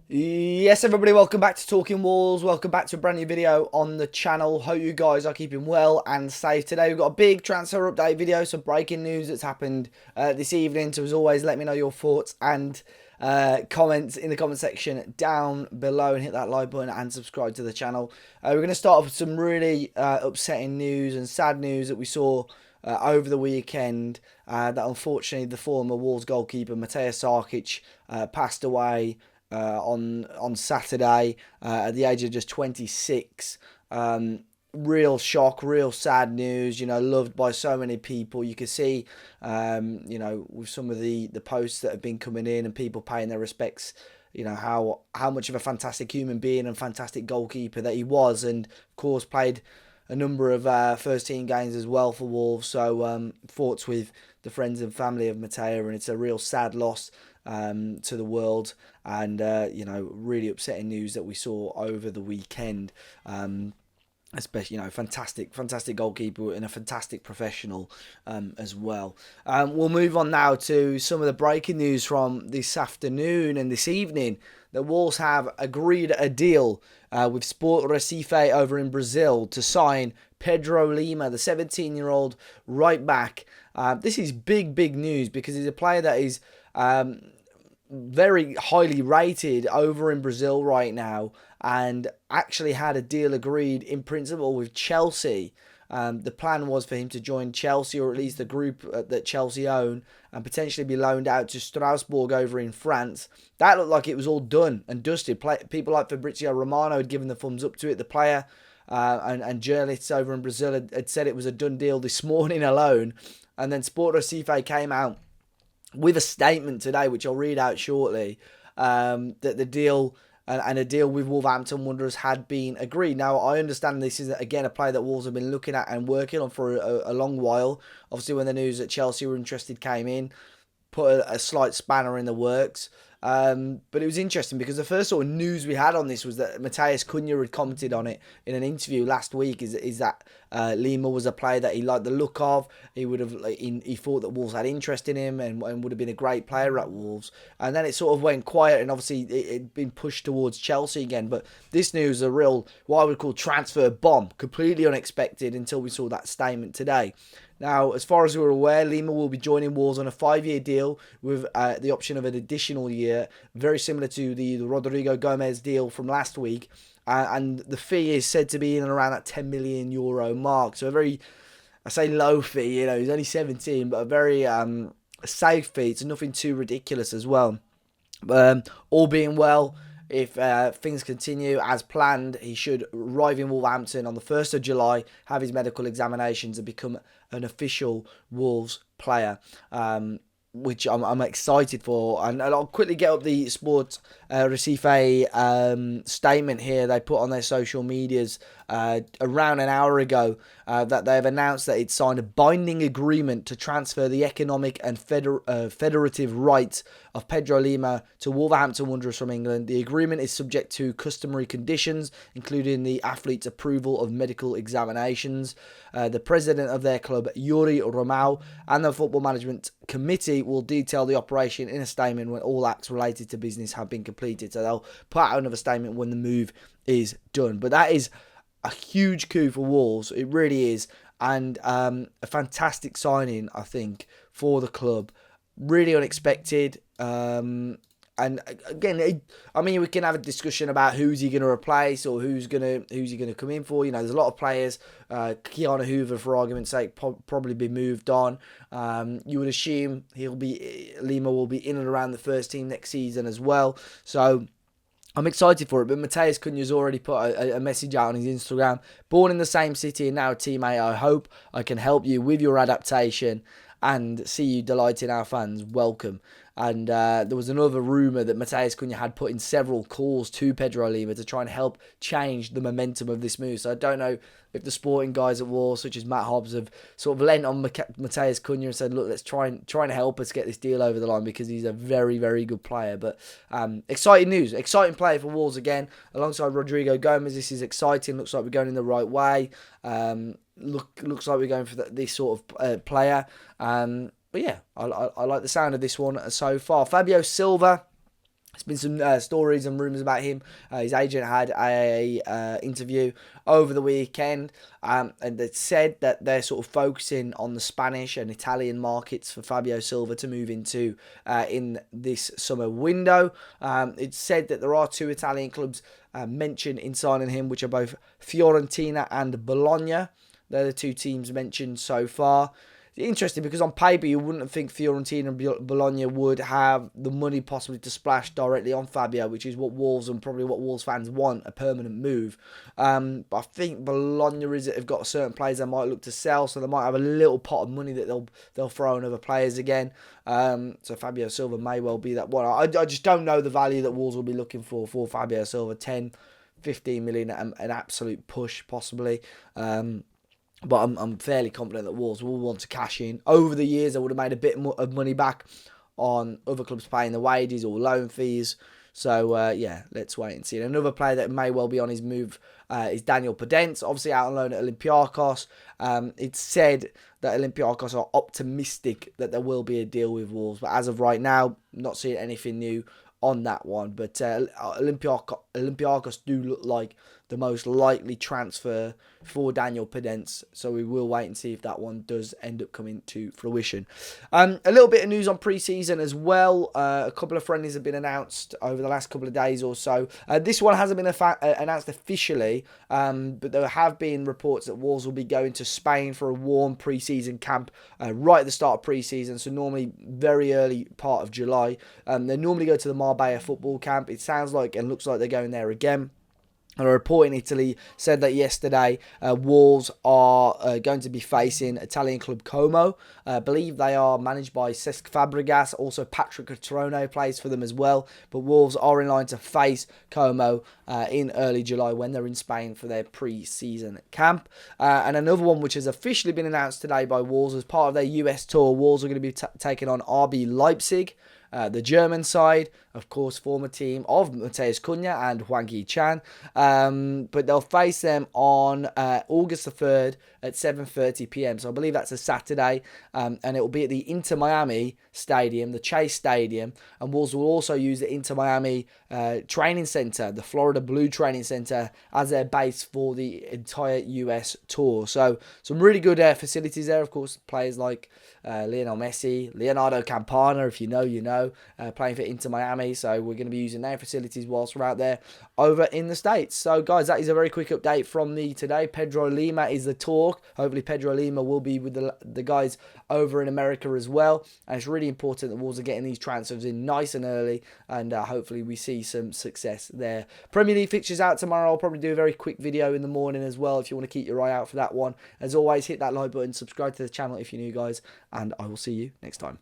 Yes, everybody, welcome back to Talking Walls. Welcome back to a brand new video on the channel. Hope you guys are keeping well and safe. Today we've got a big transfer update video, some breaking news that's happened this evening. So as always, let me know your thoughts and comments in the comment section down below, and hit that like button and subscribe to the channel. We're going to start off with some really upsetting news and sad news that we saw over the weekend, that unfortunately the former Wolves goalkeeper Matija Sarkic passed away on Saturday at the age of just 26. Real shock, real sad news. Loved by so many people. You can see, with some of the posts that have been coming in and people paying their respects. How much of a fantastic human being and fantastic goalkeeper that he was, and of course played a number of first team games as well for Wolves. So thoughts with the friends and family of Mateo, and it's a real sad loss to the world, and really upsetting news that we saw over the weekend. Especially, fantastic goalkeeper and a fantastic professional as well. We'll move on now to some of the breaking news from this afternoon and this evening. The Wolves have agreed a deal with Sport Recife over in Brazil to sign Pedro Lima, the 17-year-old right back. This is big news because he's a player that is very highly rated over in Brazil right now, and actually had a deal agreed in principle with Chelsea. The plan was for him to join Chelsea, or at least the group that Chelsea own, and potentially be loaned out to Strasbourg over in France. That looked like it was all done and dusted. People like Fabrizio Romano had given the thumbs up to it. The player and journalists over in Brazil had said it was a done deal this morning alone. And then Sport Recife came out with a statement today, which I'll read out shortly, that the deal and a deal with Wolverhampton Wanderers had been agreed. Now, I understand this is, again, a player that Wolves have been looking at and working on for a long while. Obviously, when the news that Chelsea were interested came in, put a slight spanner in the works. But it was interesting because the first sort of news we had on this was that Matheus Cunha had commented on it in an interview last week. Is that Lima was a player that he liked the look of. He thought that Wolves had interest in him and would have been a great player at Wolves. And then it sort of went quiet, and obviously it'd been pushed towards Chelsea again. But this news is a real, what I would call, transfer bomb, completely unexpected until we saw that statement today. Now, as far as we're aware, Lima will be joining Wolves on a 5-year deal with the option of an additional year, very similar to the Rodrigo Gomez deal from last week. And the fee is said to be in and around that €10 million mark. So a very, I say low fee, he's only 17, but a very safe fee. It's nothing too ridiculous as well. All being well, if things continue as planned, he should arrive in Wolverhampton on the 1st of July, have his medical examinations, and become an official Wolves player, which I'm excited for. And I'll quickly get up the Sport Recife statement here they put on their social medias around an hour ago, that they've announced that it signed a binding agreement to transfer the economic and federative rights of Pedro Lima to Wolverhampton Wanderers from England. The agreement is subject to customary conditions, including the athlete's approval of medical examinations. The president of their club, Yuri Romao, and the football management committee will detail the operation in a statement when all acts related to business have been completed. So they'll put out another statement when the move is done. But that is a huge coup for Wolves. It really is. And a fantastic signing, I think, for the club. Really unexpected. And again, we can have a discussion about who's he going to replace or who's he going to come in for. There's a lot of players. Keanu Hoover, for argument's sake, probably be moved on. You would assume Lima will be in and around the first team next season as well. So I'm excited for it. But Matheus Cunha's already put a message out on his Instagram. Born in the same city and now a teammate, I hope I can help you with your adaptation and see you delighting our fans. Welcome. And there was another rumour that Matheus Cunha had put in several calls to Pedro Lima to try and help change the momentum of this move. So I don't know if the sporting guys at War, such as Matt Hobbs, have sort of lent on Matheus Cunha and said, look, let's try and help us get this deal over the line, because he's a very, very good player. But exciting news. Exciting player for Wolves again. Alongside Rodrigo Gomez, this is exciting. Looks like we're going in the right way. Looks like we're going for this sort of player. But yeah, I like the sound of this one so far. Fabio Silva There's been some stories and rumours about him. His agent had a interview over the weekend, and it said that they're sort of focusing on the Spanish and Italian markets for Fabio Silva to move into in this summer window. It said that there are 2 Italian clubs mentioned in signing him, which are both Fiorentina and Bologna. They're the 2 teams mentioned so far. Interesting, because on paper you wouldn't think Fiorentina and Bologna would have the money possibly to splash directly on Fabio, which is what Wolves and probably what Wolves fans want, a permanent move. But I think Bologna have got certain players they might look to sell, so they might have a little pot of money that they'll throw in other players again. So Fabio Silva may well be that one. I just don't know the value that Wolves will be looking for Fabio Silva. 10, 15 million, an absolute push possibly. But I'm fairly confident that Wolves will want to cash in. Over the years, I would have made a bit more of money back on other clubs paying the wages or loan fees. So, yeah, let's wait and see. And another player that may well be on his move is Daniel Podence, obviously out on loan at Olympiacos. It's said that Olympiacos are optimistic that there will be a deal with Wolves. But as of right now, not seeing anything new on that one. But Olympiacos do look like the most likely transfer for Daniel Podence, so we will wait and see if that one does end up coming to fruition. A little bit of news on pre-season as well. A couple of friendlies have been announced over the last couple of days or so. This one hasn't been announced officially, but there have been reports that Wolves will be going to Spain for a warm pre-season camp right at the start of pre-season, so normally very early part of July. They normally go to the Marbella football camp. It sounds like and looks like they're going there again. And a report in Italy said that yesterday Wolves are going to be facing Italian club Como. I believe they are managed by Cesc Fabregas. Also, Patrick Catrone plays for them as well. But Wolves are in line to face Como in early July when they're in Spain for their pre-season camp. And another one which has officially been announced today by Wolves as part of their US tour. Wolves are going to be taking on RB Leipzig. The German side, of course, former team of Matheus Cunha and Hwang Hee-chan. But they'll face them on August the 3rd at 7:30 p.m. So I believe that's a Saturday. And it will be at the Inter Miami Stadium, the Chase Stadium. And Wolves will also use the Inter Miami training center, the Florida Blue training center, as their base for the entire US tour. So some really good facilities there, of course. Players like Lionel Messi, Leonardo Campana, if you know, you know, playing for Inter Miami. So we're going to be using their facilities whilst we're out there over in the States. So guys, that is a very quick update from me today. Pedro Lima is the talk. Hopefully Pedro Lima will be with the guys over in America as well. And it's really important that Wolves are getting these transfers in nice and early. And hopefully we see some success there. Premier League fixtures out tomorrow. I'll probably do a very quick video in the morning as well if you want to keep your eye out for that one. As always, hit that like button, subscribe to the channel if you're new, guys. And I will see you next time.